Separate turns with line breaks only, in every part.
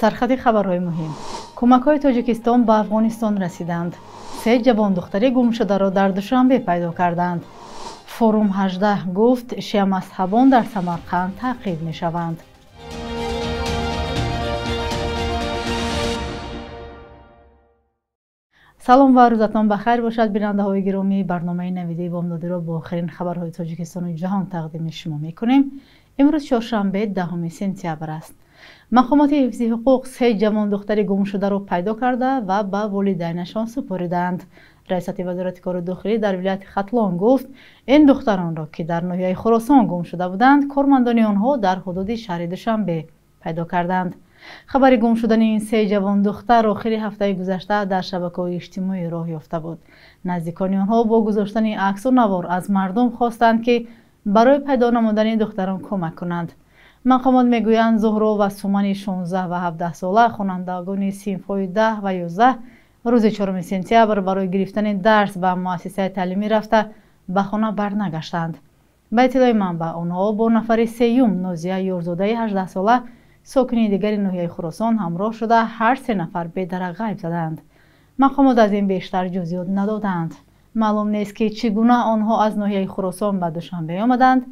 سرخط خبرهای مهم. کمک‌های تاجیکستان به افغانستان رسیدند. 3 جوان دختری گم شده را در دوشنبه پیدا کردند. فروم 18 گفت شیعه مذهبان در سمرقند تعقیب می‌شوند. سلام و روزتان بخیر باشد بیننده‌های گرامی. برنامه نویده بامدادی را با آخرین خبرهای تاجیکستان و جهان تقدیم شما می‌کنیم. امروز چهارشنبه 10 سپتامبر است. مقامات حفظی حقوق 3 جوان دختری گم شده را پیدا کرده و به والدینشان سپردند. رئیست وزارت کار داخلی در ولایت ختلان گفت این دختران را که در ناحیه خراسان گم شده بودند کارمندان آنها در حدود شهر دوشنبه پیدا کردند. خبر گم شدن این 3 جوان دختر آخر هفته گذشته در شبکه‌های اجتماعی راه یافته بود. نزدیکان آنها با گذاشتن عکس و نوار از مردم خواستند که برای پیدا نمودن دختران کمک کنند. مقامات میگویند زهرا و سومن 16 و 17 ساله خوانندگان صنف‌های 10 و 11 روز 4 سپتامبر برای گرفتن درس به مؤسسه تعلیمی رفته به خانه برنگشتند. به اطلاع منبع آنها با نفر سیوم نازیه یورزاده 18 ساله ساکن دیگر ناحیه خراسان همراه شده هر 3 نفر به در غیب زدند. مقامات از این بیشتر جزئیات ندادند. معلوم نیست که چگونه آنها از ناحیه خراسان به دوشنبه آمدند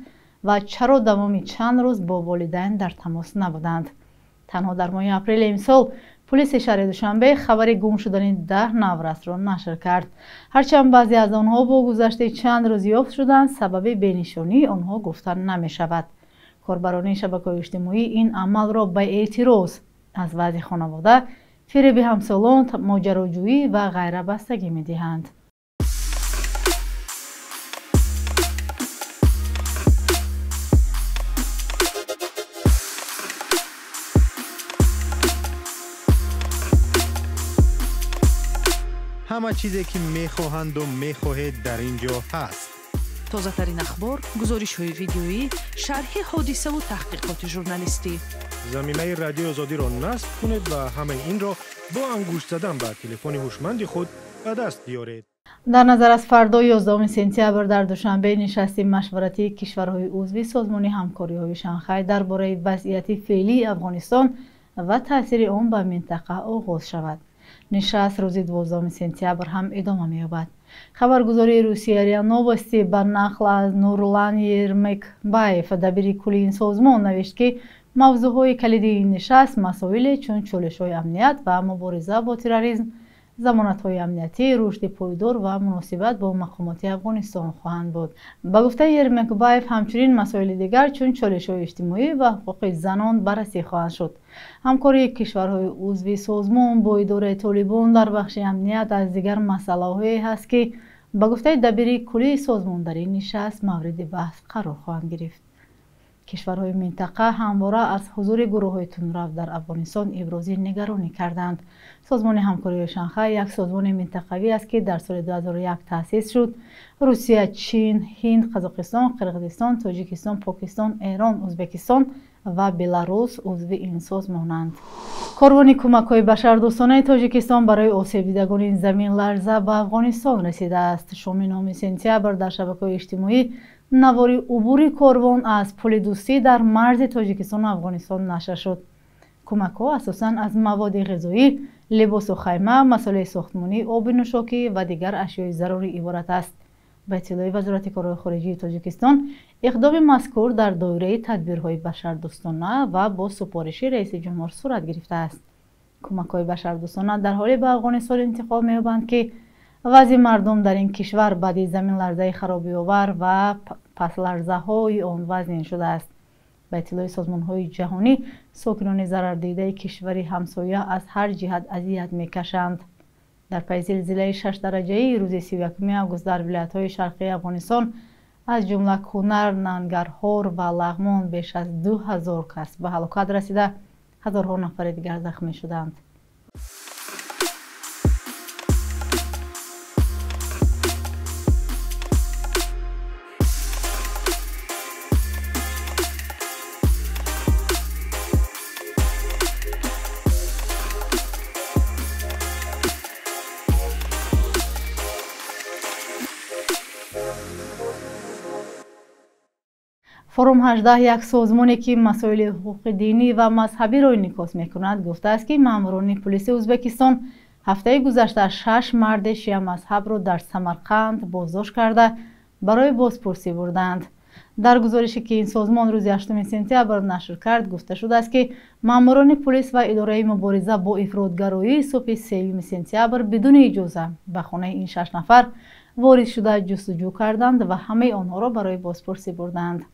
و چرا دوام چند روز با والدین در تماس نبودند. تنها در ماه اپریل امسال پلیس شهر دوشنبه خبر گم شدن 10 نورست را نشر کرد. هرچند بعضی از آنها با گذشت چند روز یافت شدند، سبب بینشانی آنها گفته نمی شود. کاربران شبکه‌های اجتماعی این عمل را به اعتراض از وضع خانواده، فریب همسالان، ماجراجویی و غیره بستگی می‌دهند.
همه چیزی که میخواهند و میخواهید در اینجا هست.
تازه ترین اخبار، گزارش های ویدیویی، شرح حادثه و تحقیقات ژورنالیستی.
زمینه رادیو آزادی را نصب کنید و همه این را با انگشت زدن به تلفن هوشمند خود به دست بیارید.
در نظر از فردا 11 سپتامبر در دوشنبه نشست مشورتی کشورهای عضو سازمان همکاری‌های شانگهای درباره وضعیت فعلی افغانستان و تاثیر آن به منطقه آغاز شود. نشست روز 12 سپتامبر هم ادامه می‌یابد. خبرگزاری روسیه ریا نووستی بر نقل از نورلان یرمکبایف دبیر کلی این سازمان نوشت که موضوعهای کلیدی این نشست مسائل چون چالش‌های امنیت و مبارزه با تروریسم، ضمانت‌های امنیتی، رشد پایدار و مناسبت با مقامات افغانستان خواهند بود. به گفته یرمکبایف همچنین مسائل دیگر چون چالش‌های اجتماعی و حقوق زنان بررسی خواهد شد. همکاری کشورهای عضو سازمان با اداره طالبان در بخش امنیت از دیگر مسائلی است که به گفته دبیر کلی سازمان در این نشست مورد بحث قرار خواهند گرفت. کشورهای منطقه همواره از حضور گروه‌های تندرو در افغانستان ابراز نگرانی کردند. سازمان همکاری شانگهای یک سازمان منطقوی است که در سال 2001 تأسیس شد. روسیه، چین، هند، قزاقستان، قرقیزستان، تاجیکستان، پاکستان، ایران، ازبکستان و بلاروس عضو این سازمانند. کاروان کمک‌های بشردوستانه تاجیکستان برای آسیب دیدگان این زمین لرزه به افغانستان رسیده است. شام 9 سپتامبر در شبکه‌های اجتماعی نوار عبور کاروان از پل دوستی در مرز تاجیکستان و افغانستان نشر شد. کمک‌ها اساساً از مواد غذایی، لباس و خیمه، مسائل ساختمانی، آب نوشاکی و دیگر اشیاء ضروری عبارت است. به اطلاع وزارت کارهای خارجه تاجیکستان، اقدام مذکور در دایره تدبیرهای بشردوستانه و با سفارش رئیس جمهور صورت گرفته است. کمک‌های بشردوستانه در حالی به افغانستان انتقال می‌یابند که وضع مردم در این کشور بعد از زمین لرزه خرابی‌آور و پس لرزه‌های آن وزن شده است. به اطلاع سازمان‌های جهانی، ساکنان ضرردیده کشوری همسایه از هر جهت اذیت می‌کشند. در پی زلزله 6 درجه‌ای روز 31 آگوست در ولایت‌های شرقی افغانستان از جمله کنر، ننگرهار و لغمان بیش از 2000 کس به هلاکت رسیده، هزارها نفر دیگر زخمی شدند. فروم 18 یک سازمانی که مسائل حقوق دینی و مذهبی را انعکاس می‌کند گفته است که ماموران پلیس ازبکستان هفته گذشته 6 مرد شیعه مذهب را در سمرقند بازداشت کرده برای بازپرسی بردند. در گزارشی که این سازمان روز 8 سپتامبر نشر کرد گفته شده است که ماموران پلیس و اداره مبارزه با افراطگرایی صبح 3 سپتامبر بدون اجازه به خانه این 6 نفر وارد شده جستجو کردند و همه آنها را برای بازپرسی بردند.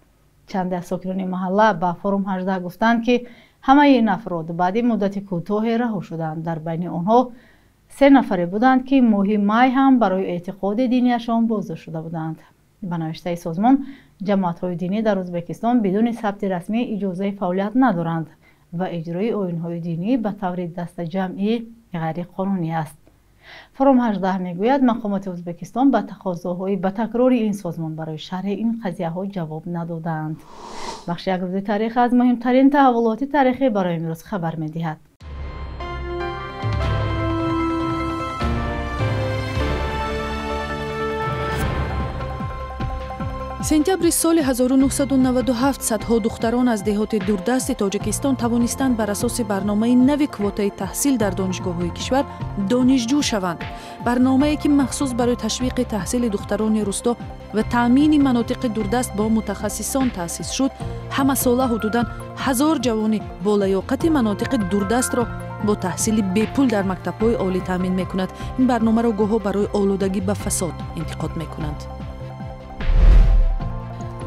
چند از ساکنان محله به فروم 18 گفتند که همه این افراد بعد مدت کوتاهی رها شدند. در بین آنها 3 نفر بودند که ماه می هم برای اعتقاد دینیشان بازداشت شده بودند. به نوشته سازمان جماعت‌های دینی در ازبکستان بدون ثبت رسمی اجازه فعالیت ندارند و اجرای آیین‌های دینی به طور دست جمعی غیر قانونی است. فروم 18 میگوید مقامات ازبکستان به تقاضاهای به تکرار این سازمان برای شرح این قضیه ها جواب ندادند. بخش یک روز تاریخ از مهمترین تحولات تاریخی برای امروز خبر می‌دهد.
سپتامبر سال 1997 صدها دختران از دهات دوردست تاجیکستان توانستند بر اساس برنامه نوی کوتای تحصیل در دانشگاه‌های کشور دانشجو شوند. برنامه‌ای که مخصوص برای تشویق تحصیل دختران روستا و تأمین مناطق دوردست با متخصصان تأسیس شد. همه ساله حدوداً 1000 جوان با لیاقت مناطق دوردست را با تحصیل بیپول در مکتب‌های عالی تأمین می‌کند. این برنامه را گاه‌ها برای آلودگی به فساد انتقاد می‌کنند.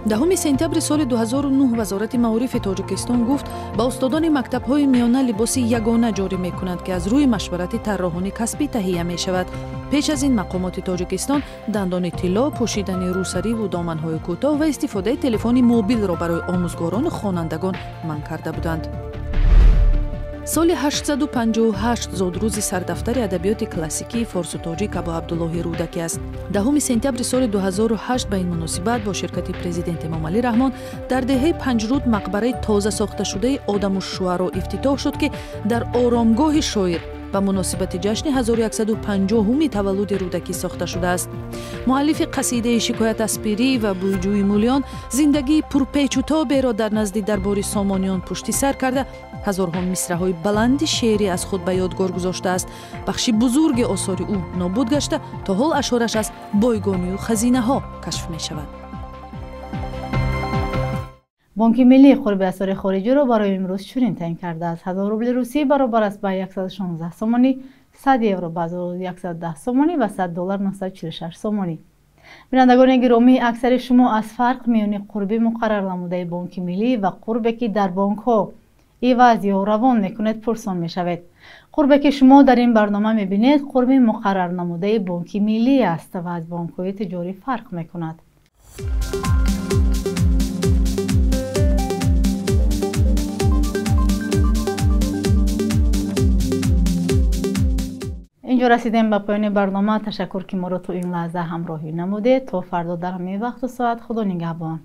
10 سپتامبر سال 2009 وزارت معارف تاجیکستان گفت با استادان مکتب‌های میانه لباس یگانه جاری می‌کنند که از روی مشورت طراحان کسبی تهیه می‌شود. پیش از این مقامات تاجیکستان دندان طلا، پوشیدن روسری و دامن‌های کوتاه و استفاده تلفن موبیل را برای آموزگاران و خوانندگان منع کرده بودند. سال 858 زادروز سردفتر ادبیات کلاسیکی فارس و تاجیک ابو عبدالله رودکی است. 10 سپتامبر سال 2008 به این مناسبت با شرکت پرزیدنت امام علی رحمان در دهه پنجرود مقبره تازه ساخته شده آدم الشعرا افتتاح شد که در آرامگاه شاعر به مناسبت جشن 1150 تولد رودکی ساخته شده است. مؤلف قصیده شکایت از پیری و بویجوی مولیان زندگی پرپیچ و تابی را در نزد دربار سامانیان پشت سر کرده هزارها مصرع‌های بلند شعری از خود به یادگار گذاشته است. بخشی بزرگ آثار او نابود گشته تا حال اشعارش از بایگانی و خزینه ها کشف می شود.
بانک ملی قرب اسعار خارجی را برای امروز چنین تعیین کرده است: 1000 روبل روسی برابر است به 116 سومانی، 100 یورو به 110 سومانی و 100 دلار 946 سومانی. بینندگان گرامی، اکثر شما از فرق میان قرب مقرر نموده بانک ملی و قربی که در بانک ها عوض یا روان میکنید پرسان میشوید. قربی که شما در این برنامه میبینید قرب مقرر نموده بانک ملی است و از بانک های تجاری فرق میکند. اینجا رسیدیم به پایان برنامه. تشکر که ما را تو این لحظه همراهی نمودید. تا فردا در همین وقت و ساعت خدا نگهبان.